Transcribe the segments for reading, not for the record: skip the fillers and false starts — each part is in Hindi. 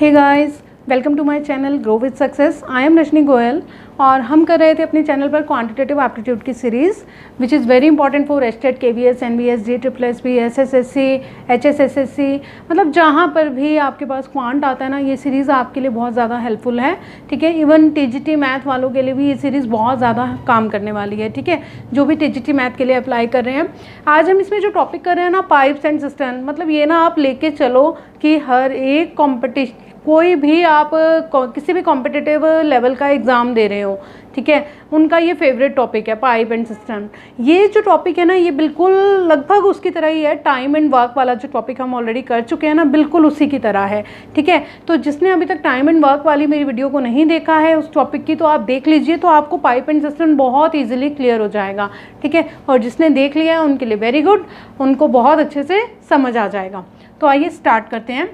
Hey guys, welcome to my channel grow with success. I am Rajni Goyal और हम कर रहे थे अपने चैनल पर क्वांटिटेटिव एप्टीट्यूड की series which is very important for estate, KVS, NBS, जीट्रिपल-एसपी, एसएसएससी, एचएसएसएससी, मतलब जहाँ पर भी आपके पास क्वांट आता है ना, ये सीरीज़ आपके लिए बहुत ज़्यादा हेल्पफुल है। ठीक है, इवन टीजीटी मैथ वालों के लिए भी ये सीरीज़ बहुत ज़्यादा काम करने वाली है। ठीक है, जो भी टीजीटी मैथ के लिए अप्लाई कर रहे हैं। आज हम इसमें जो टॉपिक कर रहे हैं ना, पाइप्स एंड सिस्टम, मतलब ये ना आप लेके चलो कि हर एक कॉम्पिटिशन, कोई भी आप किसी भी कॉम्पिटिटिव लेवल का एग्ज़ाम दे रहे हो, ठीक है, उनका ये फेवरेट टॉपिक है पाइप एंड सिस्टम। ये जो टॉपिक है ना, ये बिल्कुल लगभग उसकी तरह ही है। टाइम एंड वर्क वाला जो टॉपिक हम ऑलरेडी कर चुके हैं ना, बिल्कुल उसी की तरह है। ठीक है, तो जिसने अभी तक टाइम एंड वर्क वाली मेरी वीडियो को नहीं देखा है उस टॉपिक की, तो आप देख लीजिए, तो आपको पाइप एंड सिस्टम बहुत ईजिली क्लियर हो जाएगा। ठीक है, और जिसने देख लिया है उनके लिए वेरी गुड, उनको बहुत अच्छे से समझ आ जाएगा। तो आइए स्टार्ट करते हैं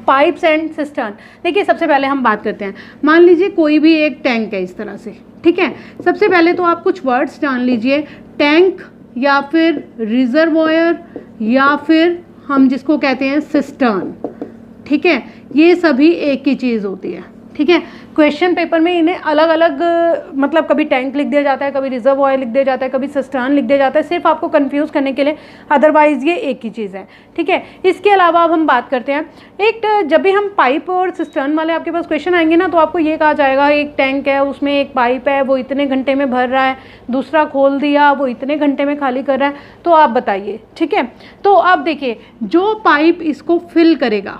पाइप्स एंड सिस्टर्न। देखिए, सबसे पहले हम बात करते हैं, मान लीजिए कोई भी एक टैंक है इस तरह से। ठीक है, सबसे पहले तो आप कुछ वर्ड्स जान लीजिए, टैंक या फिर रिजर्वॉयर या फिर हम जिसको कहते हैं सिस्टर्न। ठीक है, ये सभी एक ही चीज़ होती है। ठीक है, क्वेश्चन पेपर में इन्हें अलग अलग, मतलब कभी टैंक लिख दिया जाता है, कभी रिजर्वॉयर लिख दिया जाता है, कभी सिस्टर्न लिख दिया जाता है, सिर्फ आपको कंफ्यूज करने के लिए, अदरवाइज ये एक ही चीज़ है। ठीक है, इसके अलावा अब हम बात करते हैं, एक जब भी हम पाइप और सिस्टर्न वाले आपके पास क्वेश्चन आएंगे ना, तो आपको ये कहा जाएगा एक टैंक है, उसमें एक पाइप है, वो इतने घंटे में भर रहा है, दूसरा खोल दिया, वो इतने घंटे में खाली कर रहा है, तो आप बताइए। ठीक है, तो आप देखिए, जो पाइप इसको फिल करेगा,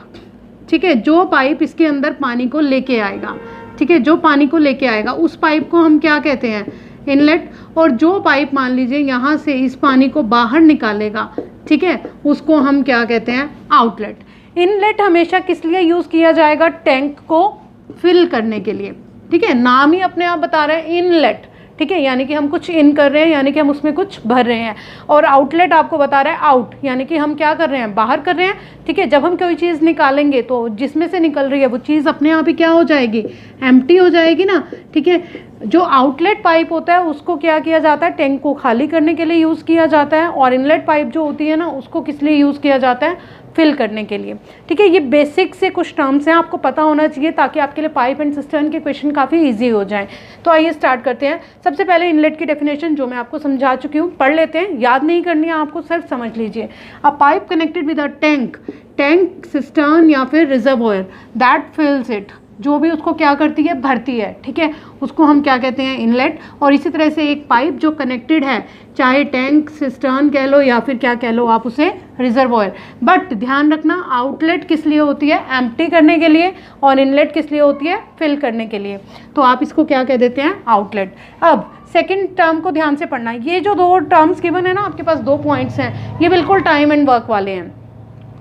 ठीक है, जो पाइप इसके अंदर पानी को लेके आएगा, ठीक है, जो पानी को लेके आएगा उस पाइप को हम क्या कहते हैं, इनलेट। और जो पाइप मान लीजिए यहाँ से इस पानी को बाहर निकालेगा, ठीक है, उसको हम क्या कहते हैं, आउटलेट। इनलेट हमेशा किस लिए यूज़ किया जाएगा, टैंक को फिल करने के लिए। ठीक है, नाम ही अपने आप बता रहा है इनलेट। ठीक है, यानी कि हम कुछ इन कर रहे हैं, यानी कि हम उसमें कुछ भर रहे हैं। और आउटलेट आपको बता रहा है आउट, यानी कि हम क्या कर रहे हैं, बाहर कर रहे हैं। ठीक है, जब हम कोई चीज़ निकालेंगे तो जिसमें से निकल रही है वो चीज़ अपने आप ही क्या हो जाएगी, एम्प्टी हो जाएगी ना। ठीक है, जो आउटलेट पाइप होता है उसको क्या किया जाता है, टैंक को खाली करने के लिए यूज़ किया जाता है। और इनलेट पाइप जो होती है ना, उसको किस लिए यूज़ किया जाता है, फिल करने के लिए। ठीक है, ये बेसिक से कुछ टर्म्स हैं, आपको पता होना चाहिए ताकि आपके लिए पाइप एंड सिस्टर्न के क्वेश्चन काफ़ी इजी हो जाएं। तो आइए स्टार्ट करते हैं। सबसे पहले इनलेट की डेफिनेशन जो मैं आपको समझा चुकी हूँ, पढ़ लेते हैं, याद नहीं करनी है आपको, सिर्फ समझ लीजिए। अ pipe connected with a tank, tank, cistern या फिर रिजर्वॉयर दैट फिल्स इट, जो भी उसको क्या करती है, भरती है। ठीक है, उसको हम क्या कहते हैं, इनलेट। और इसी तरह से एक पाइप जो कनेक्टेड है, चाहे टैंक, सिस्टर्न कह लो या फिर क्या कह लो आप उसे, रिजर्वॉयर। बट ध्यान रखना, आउटलेट किस लिए होती है, एम्प्टी करने के लिए, और इनलेट किस लिए होती है, फिल करने के लिए। तो आप इसको क्या कह देते हैं, आउटलेट। अब सेकंड टर्म को ध्यान से पढ़ना। ये जो दो टर्म्स गिवन है ना, आपके पास दो पॉइंट्स हैं, ये बिल्कुल टाइम एंड वर्क वाले हैं।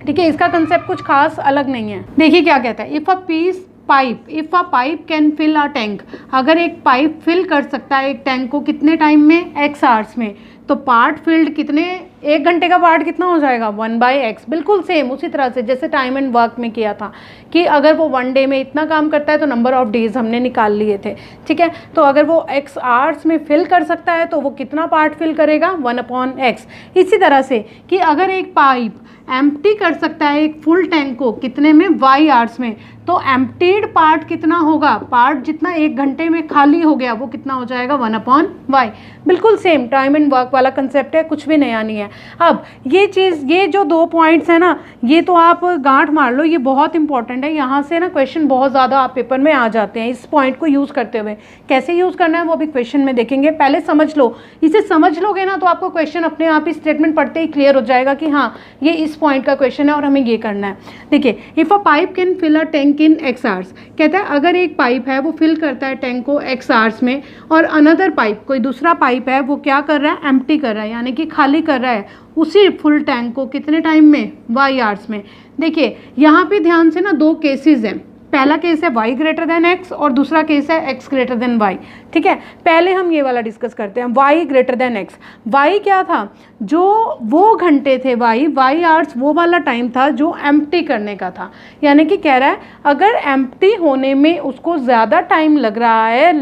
ठीक है, इसका कंसेप्ट कुछ खास अलग नहीं है। देखिए क्या कहता है, if a pipe can fill a tank, अगर एक पाइप फिल कर सकता है एक टैंक को कितने टाइम में, x आवर्स में, तो पार्ट फिल्ड कितने, 1 घंटे का पार्ट कितना हो जाएगा, 1/x। बिल्कुल सेम उसी तरह से जैसे टाइम एंड वर्क में किया था कि अगर वो 1 डे में इतना काम करता है तो नंबर ऑफ डेज हमने निकाल लिए थे। ठीक है, तो अगर वो x आवर्स में फिल कर सकता है तो वो कितना पार्ट फिल करेगा, 1/x। इसी तरह से कि अगर एक पाइप एम्प्टी कर सकता है एक फुल टैंक को कितने में, y आवर्स में, तो एम्प्टीड पार्ट कितना होगा, पार्ट जितना 1 घंटे में खाली हो गया वो कितना हो जाएगा, 1/y। बिल्कुल सेम टाइम एंड वर्क वाला कंसेप्ट है, कुछ भी नया नहीं है। अब ये चीज़, ये जो दो पॉइंट्स है ना, ये तो आप गांठ मार लो, ये बहुत इंपॉर्टेंट है। यहाँ से ना क्वेश्चन बहुत ज़्यादा आप पेपर में आ जाते हैं इस पॉइंट को यूज़ करते हुए। कैसे यूज़ करना है वो भी क्वेश्चन में देखेंगे, पहले समझ लो। इसे समझ लोगे ना तो आपको क्वेश्चन अपने आप ही स्टेटमेंट पढ़ते ही क्लियर हो जाएगा कि हाँ ये इस पॉइंट का क्वेश्चन है और हमें ये करना है। देखिए, if a pipe can fill a tank in x hours, कहता है अगर एक पाइप है वो फिल करता है टैंक को x आवर्स में, और अनदर पाइप, कोई दूसरा पाइप है वो क्या कर रहा है, एम्प्टी कर रहा है, यानी कि खाली कर रहा है उसी फुल टैंक को कितने टाइम में, y आवर्स में। देखिए यहाँ पे ध्यान से ना दो केसेस हैं, पहला केस है y ग्रेटर देन x और दूसरा केस है x ग्रेटर देन y। ठीक है, पहले हम ये वाला डिस्कस करते हैं, y greater than x। y क्या था, जो वो घंटे थे, y आवर्स वो वाला टाइम था जो एम्प्टी करने का था। यानी कि कह रहा है अगर एम्प्टी होने में उसको ज़्यादा टाइम लग रहा है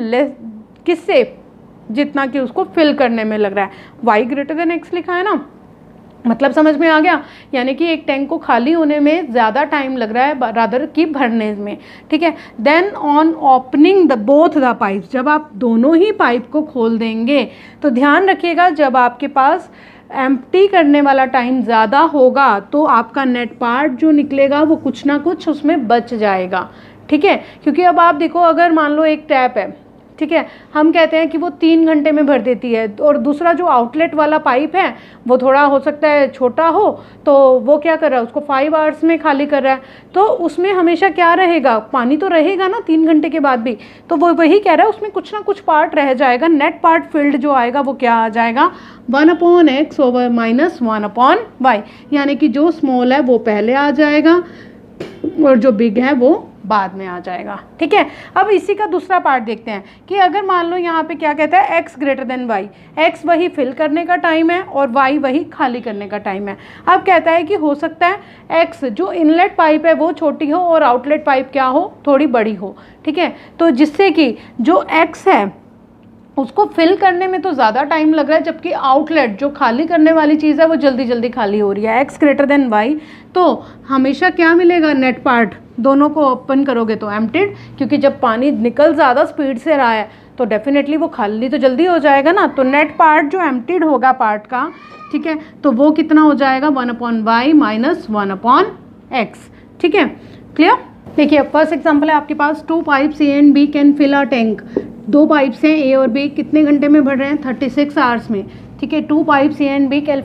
किससे, जितना कि उसको फिल करने में लग रहा है, y ग्रेटर देन x लिखा है ना, मतलब समझ में आ गया, यानी कि एक टैंक को खाली होने में ज़्यादा टाइम लग रहा है रादर की भरने में, ठीक है। Then on opening the both the pipes, जब आप दोनों ही पाइप को खोल देंगे तो ध्यान रखिएगा जब आपके पास एम्प्टी करने वाला टाइम ज़्यादा होगा तो आपका नेट पार्ट जो निकलेगा वो कुछ ना कुछ उसमें बच जाएगा, ठीक है। क्योंकि अब आप देखो, अगर मान लो एक टैप है, ठीक है, हम कहते हैं कि वो 3 घंटे में भर देती है, और दूसरा जो आउटलेट वाला पाइप है वो थोड़ा हो सकता है छोटा हो, तो वो क्या कर रहा है, उसको 5 आवर्स में खाली कर रहा है, तो उसमें हमेशा क्या रहेगा, पानी तो रहेगा ना 3 घंटे के बाद भी, तो वो वही कह रहा है उसमें कुछ ना कुछ पार्ट रह जाएगा, नेट पार्ट फिल्ड जो आएगा वो क्या आ जाएगा, 1/x ओवर माइनस 1/y, यानी कि जो स्मॉल है वो पहले आ जाएगा और जो बिग है वो बाद में आ जाएगा, ठीक है। अब इसी का दूसरा पार्ट देखते हैं कि अगर मान लो यहाँ पे क्या कहता है x greater than y, x वही फिल करने का टाइम है और y वही खाली करने का टाइम है। अब कहता है कि हो सकता है x जो इनलेट पाइप है वो छोटी हो और आउटलेट पाइप क्या हो, थोड़ी बड़ी हो, ठीक है। तो जिससे कि जो x है उसको फिल करने में तो ज़्यादा टाइम लग रहा है, जबकि आउटलेट जो खाली करने वाली चीज़ है वो जल्दी जल्दी खाली हो रही है, x ग्रेटर देन y। तो हमेशा क्या मिलेगा, नेट पार्ट, दोनों को ओपन करोगे तो एम्प्टीड, क्योंकि जब पानी निकल ज़्यादा स्पीड से रहा है तो डेफिनेटली वो खाली तो जल्दी हो जाएगा ना, तो नेट पार्ट जो एम्प्टीड होगा पार्ट का, ठीक है, तो वो कितना हो जाएगा, 1/y माइनस 1/x, ठीक है, क्लियर। देखिए फर्स्ट एग्जांपल है आपके पास, 2 pipes A and B can fill a tank, 2 pipes हैं ए और बी, कितने घंटे में भर रहे हैं, 36 आवर्स में, ठीक है। 2 pipes A and B can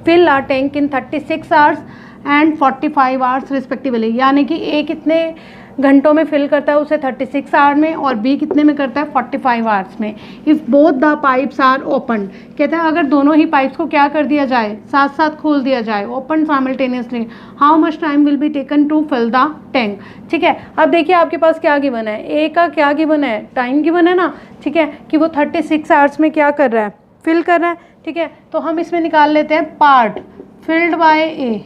fill a tank in 36 hours and 45 hours respectively, यानी कि ए कितने घंटों में फिल करता है उसे 36 आवर में, और बी कितने में करता है 45 आवर्स में। If both the pipes are open, कहता है अगर दोनों ही पाइप्स को क्या कर दिया जाए, साथ साथ खोल दिया जाए, open simultaneously, how much time will be taken to fill the tank, ठीक है। अब देखिए आपके पास क्या गिवन है, ए का क्या गिवन है, टाइम गिवन है ना, ठीक है, कि वो 36 आवर्स में क्या कर रहा है, फिल कर रहा है, ठीक है। तो हम इसमें निकाल लेते हैं पार्ट फिल्ड बाय ए,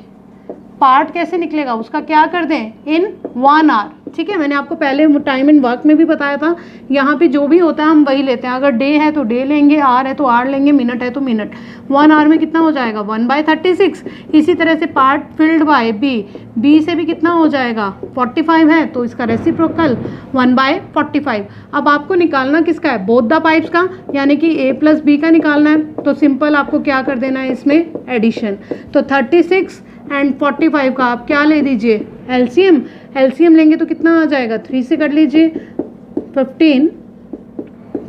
पार्ट कैसे निकलेगा, उसका क्या कर दें, इन 1 आवर, ठीक है। मैंने आपको पहले टाइम इन वर्क में भी बताया था, यहाँ पे जो भी होता है हम वही लेते हैं, अगर डे है तो डे लेंगे, आर है तो आर लेंगे, मिनट है तो मिनट। 1 आवर में कितना हो जाएगा, 1/36। इसी तरह से part filled by B, B से भी कितना हो जाएगा, 45 है, तो इसका रेसिप्रोकल 1/45। अब आपको निकालना किसका है, बोथ द पाइप्स का, यानी कि ए प्लस बी का निकालना है, तो सिंपल आपको क्या कर देना है इसमें एडिशन, तो 36 एंड 45 का आप क्या ले दीजिए, एलसीएम, एलसीएम लेंगे तो कितना आ जाएगा, 3 से कर लीजिए, 15,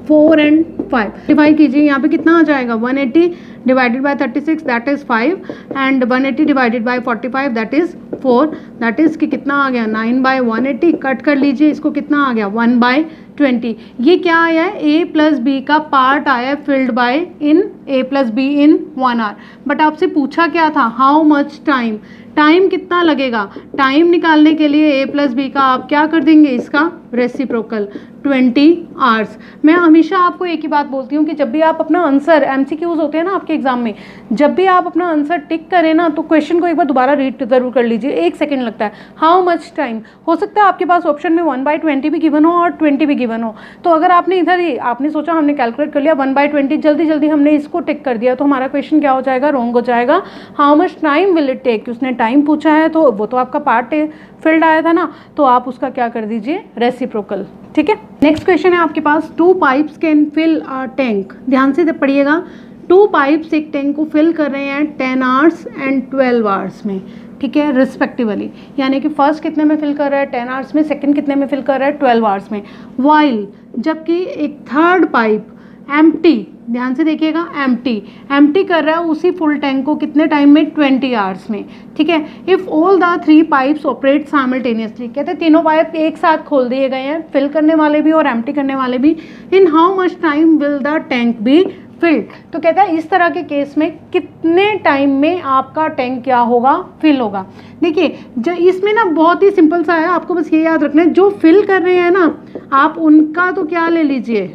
4 एंड 5, डिवाइड कीजिए, यहाँ पे कितना आ जाएगा, 180 divided by 36 that is 5 and 180 divided by 45 that is 4, that is कि कितना आ गया, 9/180, कट कर लीजिए, इसको कितना आ गया, 1/20। ये क्या आया है, ए प्लस बी का पार्ट आया filled by in A plus B in 1 hour. But आपसे पूछा क्या था, हाउ मच टाइम, टाइम कितना लगेगा, टाइम निकालने के लिए ए प्लस बी का आप क्या कर देंगे, इसका रेसिप्रोकल 20 आवर्स। मैं हमेशा आपको एक ही बात बोलती हूँ कि जब भी आप अपना आंसर, एमसीक्यूज होते हैं ना आपके एग्जाम में, जब भी आप अपना आंसर टिक करें ना तो क्वेश्चन को एक बार दोबारा रीड जरूर कर लीजिए, 1 सेकेंड लगता है। हाउ मच टाइम, हो सकता है आपके पास ऑप्शन में 1/20 भी गिवन हो और 20 भी गिवन हो, तो अगर आपने इधर ही आपने सोचा हमने कैलकुलेट कर लिया 1/20, जल्दी जल्दी हमने इसको टिक कर दिया, तो हमारा क्वेश्चन क्या हो जाएगा, रॉन्ग हो जाएगा। How much time will it take, उसने टाइम पूछा है तो वो तो आपका पार्ट फील्ड आया था ना, तो आप उसका क्या कर दीजिए, रेसिप्रोकल, ठीक है। नेक्स्ट क्वेश्चन है आपके पास, 2 pipes can fill a tank, ध्यान से पढ़िएगा, 2 पाइप्स एक टैंक को फिल कर रहे हैं 10 आवर्स एंड 12 आवर्स में, ठीक है, रिस्पेक्टिवली, यानी कि फर्स्ट कितने में फिल कर रहा है, 10 आवर्स में, सेकंड कितने में फिल कर रहा है, 12 आवर्स में, वाइल जबकि एक थर्ड पाइप एम्प्टी, ध्यान से देखिएगा, एम्प्टी कर रहा है उसी फुल टैंक को कितने टाइम में, 20 आवर्स में, ठीक है। If all the 3 pipes operate simultaneously, कहते हैं तीनों पाइप एक साथ खोल दिए गए हैं, फिल करने वाले भी और एम्प्टी करने वाले भी, in how much time will the tank be filled, तो कहता है इस तरह के केस में कितने टाइम में आपका टैंक क्या होगा, फिल होगा। देखिए इसमें ना बहुत ही सिंपल सा है, आपको बस ये याद रखना है, जो फिल कर रहे हैं ना आप उनका तो क्या ले लीजिए,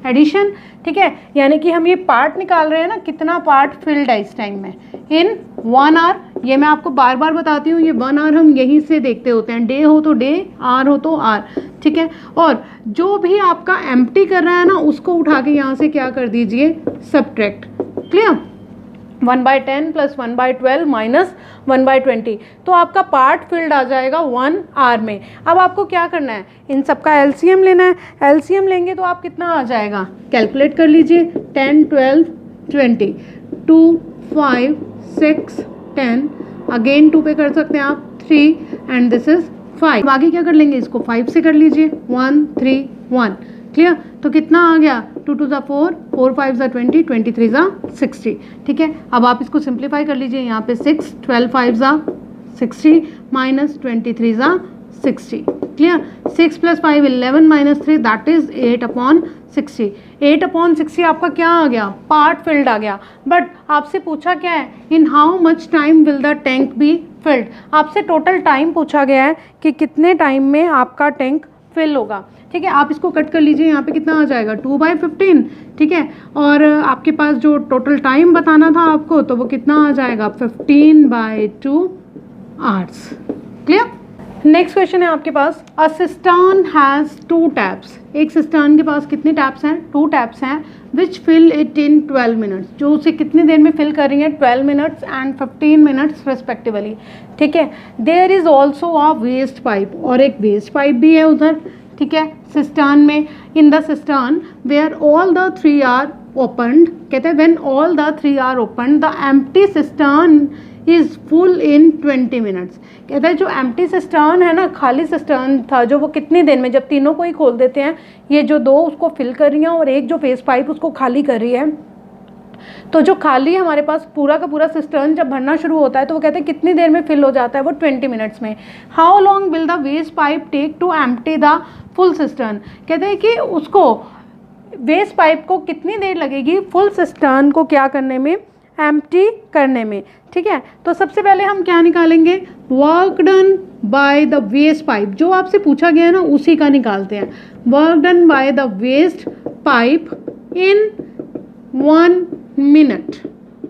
एडिशन, ठीक है, यानी कि हम ये पार्ट निकाल रहे हैं ना, कितना पार्ट फिल्ड है इस टाइम में, इन 1 आवर। ये मैं आपको बार बार बताती हूँ, ये 1 आवर हम यहीं से देखते होते हैं, डे हो तो डे, आर हो तो आर, ठीक है। और जो भी आपका एम्प्टी कर रहा है ना उसको उठा के यहाँ से क्या कर दीजिए, सब्ट्रैक्ट, क्लियर। 1/10 प्लस 1/12 माइनस 1/20, तो आपका पार्ट फिल्ड आ जाएगा 1 आवर में। अब आपको क्या करना है, इन सब का एलसीएम लेना है। एलसीएम लेंगे तो आप कितना आ जाएगा, कैलकुलेट कर लीजिए। 10 12 20 2 5 6 10, अगेन 2 पे कर सकते हैं आप, 3 एंड दिस इज 5। आगे क्या कर लेंगे, इसको 5 से कर लीजिए, 1 3 1, क्लियर। तो कितना आ गया, 2 2 ज़ा 4, 4 5 ज़ा 20, 23 ज़ा 60, ठीक है। अब आप इसको सिंप्लीफाई कर लीजिए, यहाँ पे 6, 12 5 ज़ा 60 माइनस 23 ज़ा 60, clear. 6 plus 5 11 minus 3 that is 8/60। 8/60 आपका क्या आ गया, पार्ट फिल्ड आ गया। बट आपसे पूछा क्या है, in how much time will the tank be filled. आपसे टोटल टाइम पूछा गया है कि कितने टाइम में आपका टैंक फिल होगा, ठीक है। आप इसको कट कर लीजिए, यहाँ पे कितना आ जाएगा 2/15, ठीक है। और आपके पास जो टोटल टाइम बताना था आपको, तो वो कितना आ जाएगा 15/2 आवर्स, क्लियर। नेक्स्ट क्वेश्चन है आपके पास, अ सिस्टर्न हैज़ 2 टैप्स। एक सिस्टर्न के पास कितने टैप्स हैं, 2 टैप्स हैं, विच फिल इट इन 12 मिनट्स, जो उसे कितनी देर में फिल कर रही है, 12 मिनट्स एंड 15 मिनट्स रेस्पेक्टिवली, ठीक है। There is also a waste pipe, और एक वेस्ट पाइप भी है उधर, ठीक है, सिस्टर्न में। In the cistern where all the 3 are opened, कहते हैं when all the 3 are opened the empty cistern is full in 20 minutes. कहता है जो एम्प्टी सिस्टर्न है ना, खाली सिस्टर्न था, जो वो कितनी देर में, जब तीनों को ही खोल देते हैं, ये जो 2 उसको फिल कर रही हैं और एक जो फेस पाइप उसको खाली कर रही है, तो जो खाली हमारे पास पूरा का पूरा सिस्टर्न जब भरना शुरू होता है, तो वो कहते हैं कितनी देर में फिल हो जाता है, वो 20 मिनट्स में। How long will the waste pipe take to empty the full cistern. कहते हैं कि उसको वेस्ट पाइप को कितनी देर लगेगी फुल सिस्टर्न को क्या करने में, एम्प्टी करने में, ठीक है। तो सबसे पहले हम क्या निकालेंगे, work done by the waste pipe, जो आपसे पूछा गया है ना उसी का निकालते हैं। Work done by the waste pipe in 1 minute,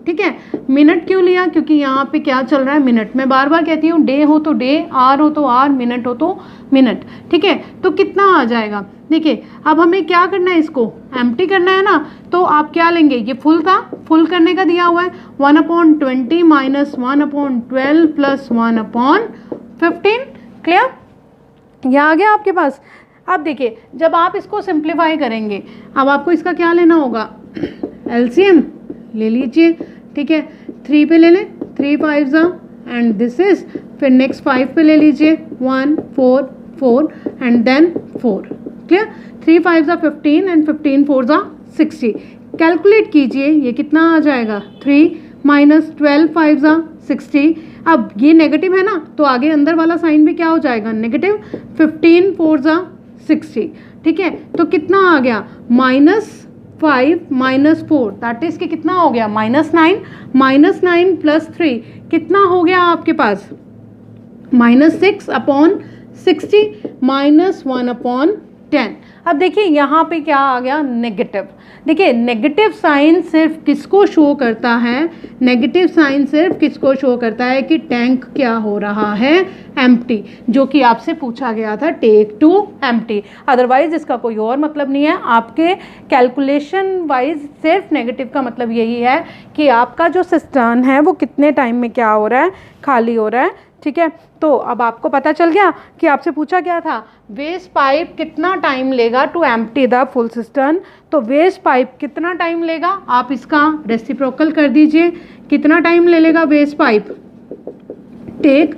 ठीक है। मिनट क्यों लिया, क्योंकि यहाँ पे क्या चल रहा है, मिनट। मैं बार बार कहती हूँ, डे हो तो डे, आर हो तो आर, मिनट हो तो मिनट, ठीक है। तो कितना आ जाएगा, देखिए अब हमें क्या करना है, इसको एम्प्टी करना है ना, तो आप क्या लेंगे, ये फुल था, फुल करने का दिया हुआ है, 1/20 माइनस 1/12 प्लस 1/15, क्लियर। यह आ गया आपके पास। अब देखिए जब आप इसको सिंप्लीफाई करेंगे, अब आपको इसका क्या लेना होगा, एलसीएम ले लीजिए, ठीक है। 3 पे ले लें, 3 5 ज़ा एंड दिस इज, फिर नेक्स्ट 5 पे ले लीजिए, 1 4 4 एंड देन 4, क्लियर। 3 5 ज़ा 15 एंड 15 4 ज़ा 60। कैलकुलेट कीजिए, ये कितना आ जाएगा, 3 माइनस 12 5 ज़ा 60। अब ये नेगेटिव है ना, तो आगे अंदर वाला साइन भी क्या हो जाएगा, नेगेटिव। 15 4 ज़ा 60, ठीक है। तो कितना आ गया, -5 माइनस 4 दैट इज कि कितना हो गया, -9, -9 प्लस 3 कितना हो गया आपके पास, -6/60 माइनस 1/10। अब देखिए यहाँ पे क्या आ गया, नेगेटिव। देखिए नेगेटिव साइन सिर्फ किसको शो करता है, नेगेटिव साइन सिर्फ किसको शो करता है कि टैंक क्या हो रहा है, एम्प्टी, जो कि आपसे पूछा गया था, टेक टू एम्प्टी। अदरवाइज इसका कोई और मतलब नहीं है। आपके कैलकुलेशन वाइज सिर्फ नेगेटिव का मतलब यही है कि आपका जो सिस्टर्न है वो कितने टाइम में क्या हो रहा है, खाली हो रहा है, ठीक है। तो अब आपको पता चल गया कि आपसे पूछा गया था वेस्ट पाइप कितना टाइम लेगा to empty the full cistern. तो वेस्ट पाइप कितना टाइम लेगा, आप इसका रेसिप्रोकल कर दीजिए, कितना टाइम ले लेगा वेस्ट पाइप, टेक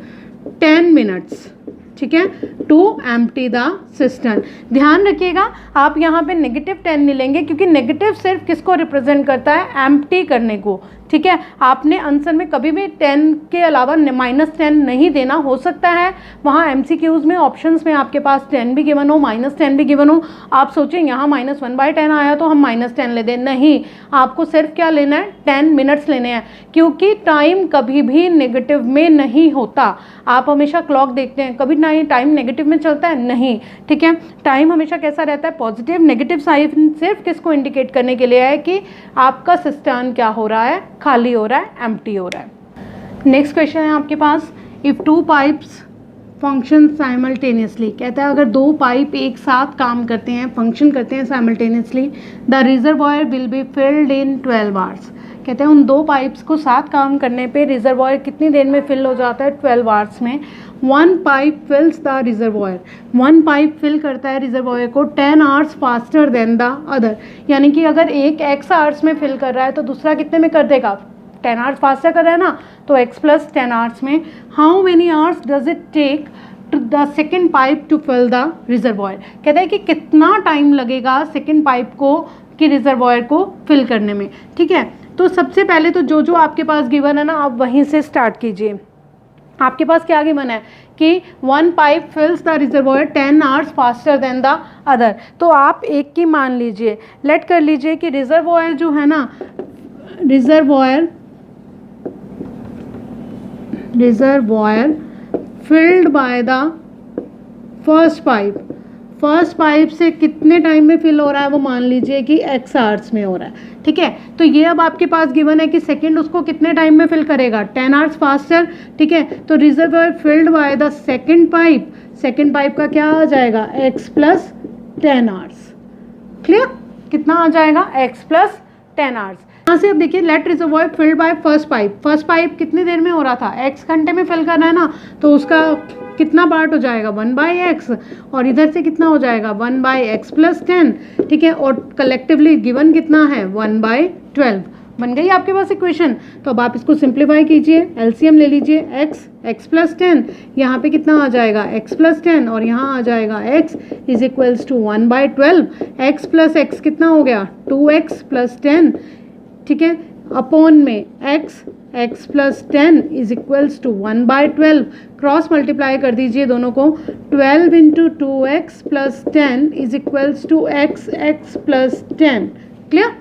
10 मिनट्स, ठीक है, टू एम्प्टी द सिस्टर्न। ध्यान रखिएगा आप यहाँ पे -10 नहीं लेंगे, क्योंकि नेगेटिव सिर्फ किसको रिप्रेजेंट करता है, एम्प्टी करने को, ठीक है। आपने आंसर में कभी भी 10 के अलावा -10 नहीं देना। हो सकता है वहाँ MCQs में ऑप्शंस में आपके पास 10 भी गिवन हो, -10 भी गिवन हो, आप सोचें यहाँ -1/10 आया तो हम -10 ले दें, नहीं, आपको सिर्फ क्या लेना है, 10 मिनट्स लेने हैं, क्योंकि टाइम कभी भी नेगेटिव में नहीं होता। आप हमेशा क्लॉक देखते हैं, कभी नहीं टाइम नेगेटिव में चलता है, नहीं, ठीक है। टाइम हमेशा कैसा रहता है, पॉजिटिव। नेगेटिव साइन सिर्फ किसको इंडिकेट करने के लिए है कि आपका सिस्टर्न क्या हो रहा है, खाली हो रहा है, एम्प्टी हो रहा है। नेक्स्ट क्वेश्चन है आपके पास, इफ़ 2 पाइप्स फंक्शन साइमल्टेनियसली, कहता है अगर 2 पाइप एक साथ काम करते हैं, फंक्शन करते हैं simultaneously, the reservoir will be filled in 12 hours. कहते हैं उन 2 पाइप्स को साथ काम करने पे रिजर्वॉयर कितनी देर में फिल हो जाता है, 12 आवर्स में। 1 pipe fills the reservoir, 1 pipe fill करता है रिजर्वॉयर को 10 hours faster than the other, यानी कि अगर एक x आवर्स में फिल कर रहा है तो दूसरा कितने में कर देगा, 10 आवर्स फास्टर कर रहा है ना, तो x प्लस 10 आवर्स में। How many hours does it take to the second pipe to fill the reservoir, कहता है कि कितना टाइम लगेगा सेकेंड पाइप को कि रिजर्वॉयर को फिल करने में। ठीक है, तो सबसे पहले तो जो आपके पास गिवन है ना, आप वहीं से स्टार्ट कीजिए। आपके पास क्या गिवन है कि 1 pipe fills the reservoir 10 hours faster than the other, तो आप एक की मान लीजिए, लेट कर लीजिए कि रिजर्वॉयर जो है ना, reservoir filled by the first pipe से कितने टाइम में फिल हो रहा है वो मान लीजिए कि x आवर्स में हो रहा है। ठीक है, तो ये अब आपके पास गिवन है कि सेकंड उसको कितने टाइम में फिल करेगा, 10 आवर्स फास्टर। ठीक है, तो reservoir filled by the second pipe का क्या आ जाएगा, x प्लस 10 आवर्स। क्लियर, कितना आ जाएगा, x प्लस 10 आवर्स। यहाँ से अब देखिए, let reservoir filled by first pipe कितनी देर में हो रहा था, x घंटे में फिल करना है ना, तो उसका कितना पार्ट हो जाएगा, 1/x, और इधर से कितना हो जाएगा, 1/x प्लस 10। ठीक है, और कलेक्टिवली गिवन कितना है, 1/12। बन गई आपके पास इक्वेशन। तो अब आप इसको सिंप्लीफाई कीजिए, एलसीएम ले लीजिए, x प्लस 10, यहाँ पे कितना आ जाएगा, x प्लस 10, और यहाँ आ जाएगा x is equals to 1/12। x plus x कितना हो गया, 2x प्लस 10। ठीक है, अपॉन में x plus 10 is equals to 1/12, cross multiply कर दीजिए दोनों को, 12 into 2x plus 10 is equals to x plus 10। Clear,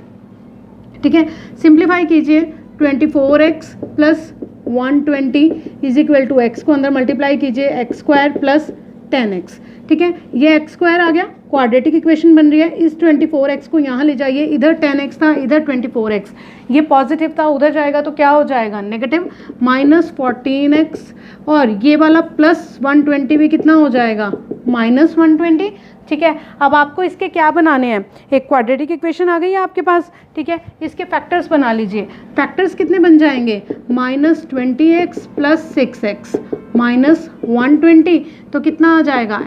ठीक है, सिंप्लीफाई कीजिए, 24x plus 120 is equal to x को अंदर मल्टीप्लाई कीजिए, x स्क्वायर प्लस 10x। ठीक है, ये x स्क्वायर आ गया, क्वाड्रेटिक इक्वेशन बन रही है। इस 24x को यहाँ ले जाइए, इधर 10x था, इधर 24x, ये पॉजिटिव था, उधर जाएगा तो क्या हो जाएगा, नेगेटिव, -14x, और ये वाला प्लस 120 भी कितना हो जाएगा, -120। ठीक है, अब आपको इसके क्या बनाने हैं, एक क्वाड्रेटिक इक्वेशन आ गई है आपके पास। ठीक है, इसके फैक्टर्स बना लीजिए। फैक्टर्स कितने बन जाएंगे, -20x प्लस 6x -120, तो कितना आ जाएगा,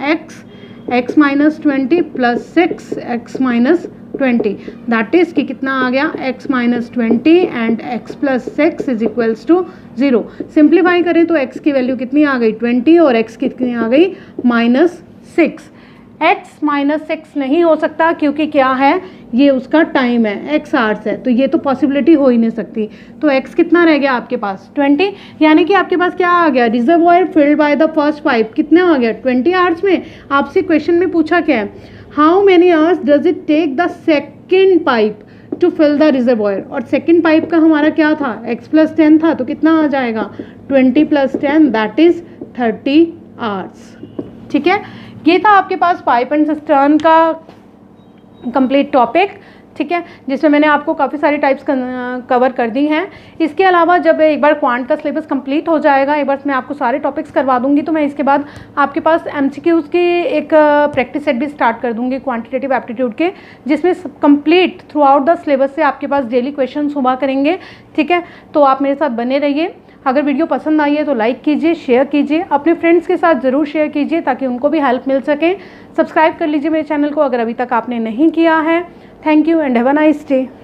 x minus 20 plus 6x minus 20, that is कि कितना आ गया, x minus 20 and x plus 6 is equals to 0। Simplify करें तो x की वैल्यू कितनी आ गई, 20, और x कितनी आ गई, -6। x -6 नहीं हो सकता क्योंकि क्या है, ये उसका टाइम है, x आवर्स है, तो ये तो पॉसिबिलिटी हो ही नहीं सकती। तो x कितना रह गया आपके पास, 20, यानी कि आपके पास क्या आ गया, reservoir filled by the first pipe कितना आ गया, 20 आवर्स में। आपसे क्वेश्चन में पूछा क्या है, how many hours does it take the second pipe to fill the reservoir, और सेकेंड पाइप का हमारा क्या था, x प्लस 10 था, तो कितना आ जाएगा, 20 प्लस 10, दैट इज 30 आवर्स। ठीक है, ये था आपके पास पाइप एंड सिस्टर्न का कंप्लीट टॉपिक। ठीक है, जिसमें मैंने आपको काफ़ी सारी टाइप्स कवर कर दी हैं। इसके अलावा जब एक बार क्वांट का सिलेबस कंप्लीट हो जाएगा, एक बार मैं आपको सारे टॉपिक्स करवा दूंगी, तो मैं इसके बाद आपके पास MCQs की एक प्रैक्टिस सेट भी स्टार्ट कर दूंगी क्वांटिटेटिव एप्टीट्यूड के, जिसमें complete through out the syllabus से आपके पास डेली क्वेश्चन हुआ करेंगे। ठीक है, तो आप मेरे साथ बने रहिए। अगर वीडियो पसंद आई है तो लाइक कीजिए, शेयर कीजिए, अपने फ्रेंड्स के साथ ज़रूर शेयर कीजिए ताकि उनको भी हेल्प मिल सके। सब्सक्राइब कर लीजिए मेरे चैनल को अगर अभी तक आपने नहीं किया है। Thank you and have a nice day.